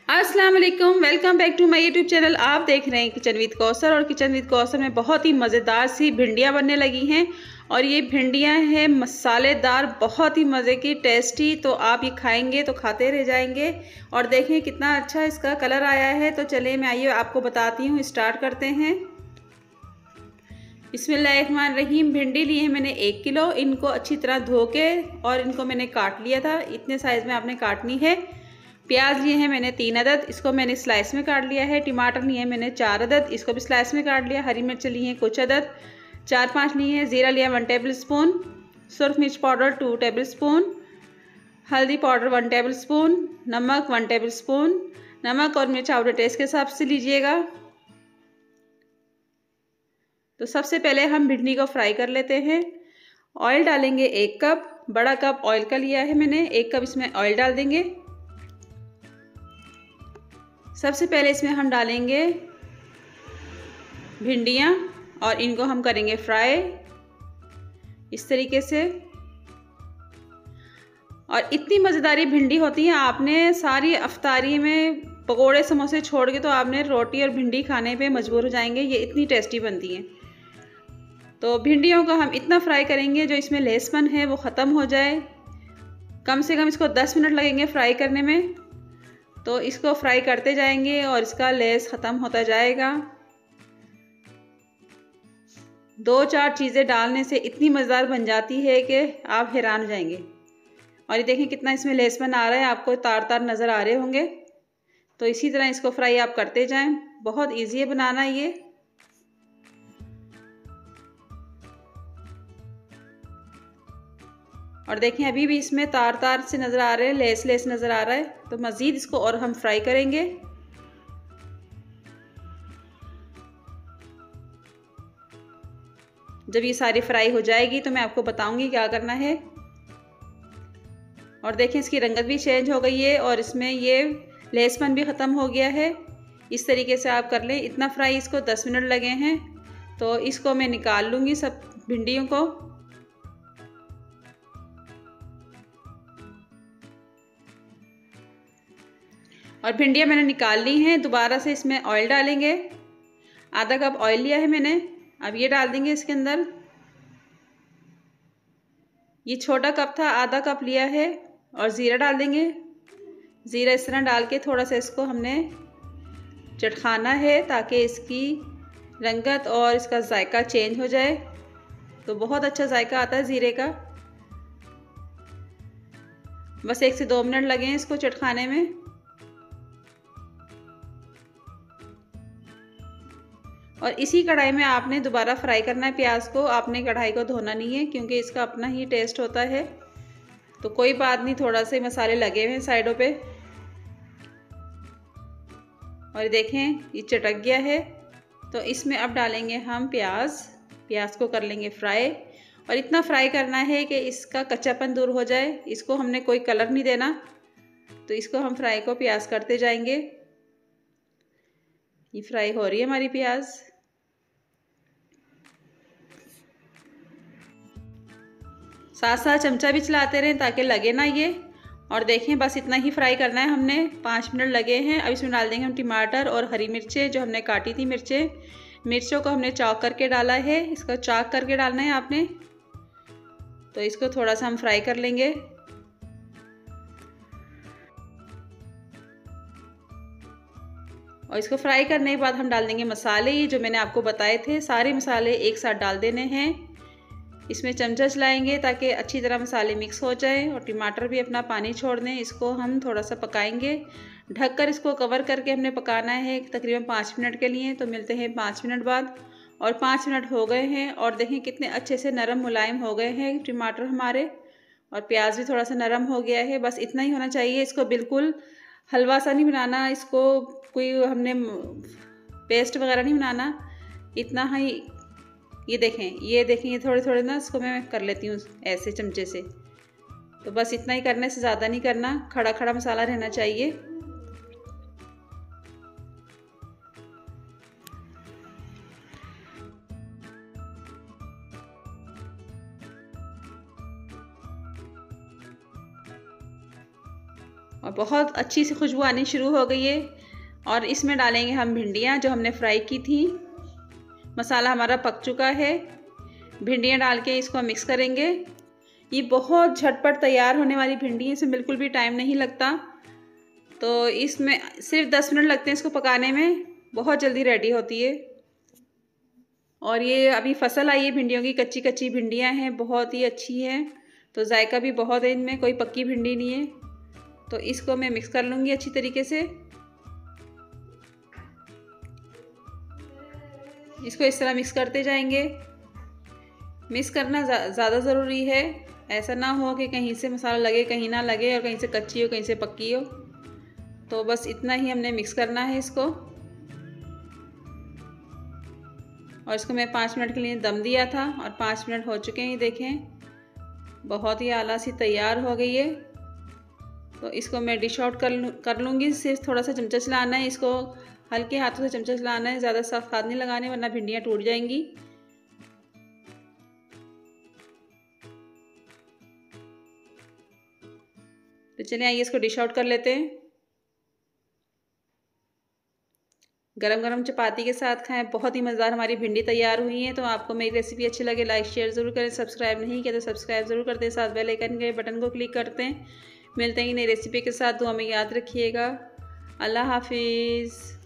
अस्सलाम वालेकुम, welcome back to my YouTube channel. आप देख रहे हैं किचन विद कौसर। और किचन विद कौसर में बहुत ही मज़ेदार सी भिंडियाँ बनने लगी हैं। और ये भिंडियाँ हैं मसालेदार, बहुत ही मज़े की, टेस्टी। तो आप ये खाएंगे तो खाते रह जाएंगे। और देखें कितना अच्छा इसका कलर आया है। तो चलिए मैं आइए आपको बताती हूँ, स्टार्ट करते हैं। बिस्मिल्लाहिर्रहमानिर्रहीम। भिंडी ली है मैंने 1 किलो। इनको अच्छी तरह धो के और इनको मैंने काट लिया था। इतने साइज़ में आपने काटनी है। प्याज लिए हैं मैंने 3 अदद, इसको मैंने स्लाइस में काट लिया है। टमाटर लिए हैं मैंने 4 अदद, इसको भी स्लाइस में काट लिया। हरी मिर्च ली हैं कुछ अदद, 4-5 ली हैं। ज़ीरा लिया 1 टेबल स्पून। सुरख मिर्च पाउडर 2 टेबल स्पून। हल्दी पाउडर 1 टेबल स्पून। नमक 1 टेबल स्पून। नमक और मिर्च अपने टेस्ट के हिसाब से लीजिएगा। तो सबसे पहले हम भिंडी को फ्राई कर लेते हैं। ऑयल डालेंगे 1 कप, बड़ा कप ऑयल का लिया है मैंने। 1 कप इसमें ऑयल डाल देंगे। सबसे पहले इसमें हम डालेंगे भिंडियाँ और इनको हम करेंगे फ्राई इस तरीके से। और इतनी मज़ेदारी भिंडी होती है, आपने सारी अफ्तारी में पकोड़े समोसे छोड़ के तो आपने रोटी और भिंडी खाने पे मजबूर हो जाएंगे। ये इतनी टेस्टी बनती हैं। तो भिंडियों को हम इतना फ्राई करेंगे जो इसमें लेसपन है वो ख़त्म हो जाए। कम से कम इसको 10 मिनट लगेंगे फ्राई करने में। तो इसको फ्राई करते जाएंगे और इसका लेस ख़त्म होता जाएगा। 2-4 चीज़ें डालने से इतनी मज़ेदार बन जाती है कि आप हैरान हो जाएंगे। और ये देखें कितना इसमें लेसपन आ रहा है, आपको तार तार नज़र आ रहे होंगे। तो इसी तरह इसको फ्राई आप करते जाएं। बहुत ईजी है बनाना ये। और देखें अभी भी इसमें तार तार से नज़र आ रहे हैं, लेस लेस नज़र आ रहा है। तो मज़ीद इसको और हम फ्राई करेंगे। जब ये सारी फ्राई हो जाएगी तो मैं आपको बताऊंगी क्या करना है। और देखें इसकी रंगत भी चेंज हो गई है और इसमें ये लेसपन भी ख़त्म हो गया है। इस तरीके से आप कर लें। इतना फ्राई इसको 10 मिनट लगे हैं। तो इसको मैं निकाल लूँगी सब भिंडियों को। और भिंडियाँ मैंने निकाल ली हैं। दोबारा से इसमें ऑयल डालेंगे। आधा कप ऑयल लिया है मैंने। अब ये डाल देंगे इसके अंदर। ये छोटा कप था, आधा कप लिया है। और ज़ीरा डाल देंगे। ज़ीरा इस तरह डाल के थोड़ा सा इसको हमने चटखाना है ताकि इसकी रंगत और इसका जायका चेंज हो जाए। तो बहुत अच्छा जायका आता है ज़ीरे का। बस 1 से 2 मिनट लगे हैं इसको चटखाने में। और इसी कढ़ाई में आपने दोबारा फ्राई करना है प्याज को। आपने कढ़ाई को धोना नहीं है क्योंकि इसका अपना ही टेस्ट होता है। तो कोई बात नहीं, थोड़ा से मसाले लगे हुए हैं साइडों पे। और देखें ये चटक गया है। तो इसमें अब डालेंगे हम प्याज को कर लेंगे फ्राई। और इतना फ्राई करना है कि इसका कच्चापन दूर हो जाए। इसको हमने कोई कलर नहीं देना। तो इसको हम फ्राई को प्याज करते जाएंगे। ये फ्राई हो रही है हमारी प्याज। साथ साथ चमचा भी चलाते रहें ताकि लगे ना ये। और देखें बस इतना ही फ्राई करना है हमने। 5 मिनट लगे हैं। अब इसमें डाल देंगे हम टमाटर और हरी मिर्चें जो हमने काटी थी। मिर्चों को हमने चॉप करके डाला है। इसको चॉप करके डालना है आपने। तो इसको थोड़ा सा हम फ्राई कर लेंगे। और इसको फ्राई करने के बाद हम डाल देंगे मसाले जो मैंने आपको बताए थे। सारे मसाले एक साथ डाल देने हैं। इसमें चमचा चलाएंगे ताकि अच्छी तरह मसाले मिक्स हो जाएं और टमाटर भी अपना पानी छोड़ दें। इसको हम थोड़ा सा पकाएंगे। ढककर इसको कवर करके हमने पकाना है तकरीबन 5 मिनट के लिए। तो मिलते हैं 5 मिनट बाद। और 5 मिनट हो गए हैं और देखें कितने अच्छे से नरम मुलायम हो गए हैं टमाटर हमारे। और प्याज भी थोड़ा सा नरम हो गया है। बस इतना ही होना चाहिए। इसको बिल्कुल हलवा सा नहीं बनाना। इसको कोई हमने पेस्ट वगैरह नहीं बनाना। इतना ही। ये देखें ये थोड़े थोड़े ना इसको मैं कर लेती हूँ ऐसे चमचे से। तो बस इतना ही करने से ज़्यादा नहीं करना। खड़ा खड़ा मसाला रहना चाहिए। और बहुत अच्छी सी खुशबू आनी शुरू हो गई है। और इसमें डालेंगे हम भिंडियाँ जो हमने फ्राई की थी। मसाला हमारा पक चुका है। भिंडियाँ डाल के इसको मिक्स करेंगे। ये बहुत झटपट तैयार होने वाली भिंडी है, इसमें बिल्कुल भी टाइम नहीं लगता। तो इसमें सिर्फ 10 मिनट लगते हैं इसको पकाने में, बहुत जल्दी रेडी होती है। और ये अभी फसल आई है भिंडियों की, कच्ची कच्ची भिंडियाँ हैं, बहुत ही अच्छी हैं। तो जायका भी बहुत है इनमें, कोई पक्की भिंडी नहीं है। तो इसको मैं मिक्स कर लूँगी अच्छी तरीके से। इसको इस तरह मिक्स करते जाएंगे। मिक्स करना ज़्यादा ज़रूरी है, ऐसा ना हो कि कहीं से मसाला लगे कहीं ना लगे, और कहीं से कच्ची हो कहीं से पक्की हो। तो बस इतना ही हमने मिक्स करना है इसको। और इसको मैं 5 मिनट के लिए दम दिया था और 5 मिनट हो चुके हैं, देखें बहुत ही आला सी तैयार हो गई है। तो इसको मैं डिश आउट कर लूँगी। सिर्फ थोड़ा सा चमचा चलाना है, इसको हल्के हाथों से चमचा चलाना है, ज़्यादा सख्त हाथ नहीं लगाने वरना भिंडियाँ टूट जाएंगी। तो चलिए आइए इसको डिश आउट कर लेते हैं। गरम गरम चपाती के साथ खाएं, बहुत ही मज़ेदार हमारी भिंडी तैयार हुई है। तो आपको मेरी रेसिपी अच्छी लगे लाइक शेयर ज़रूर करें, सब्सक्राइब नहीं किया तो सब्सक्राइब ज़रूर करते हैं, साथ बेल आइकन के बटन को क्लिक करते हैं। मिलते हैं नई रेसिपी के साथ, दुआ में याद रखिएगा। अल्लाह हाफिज़।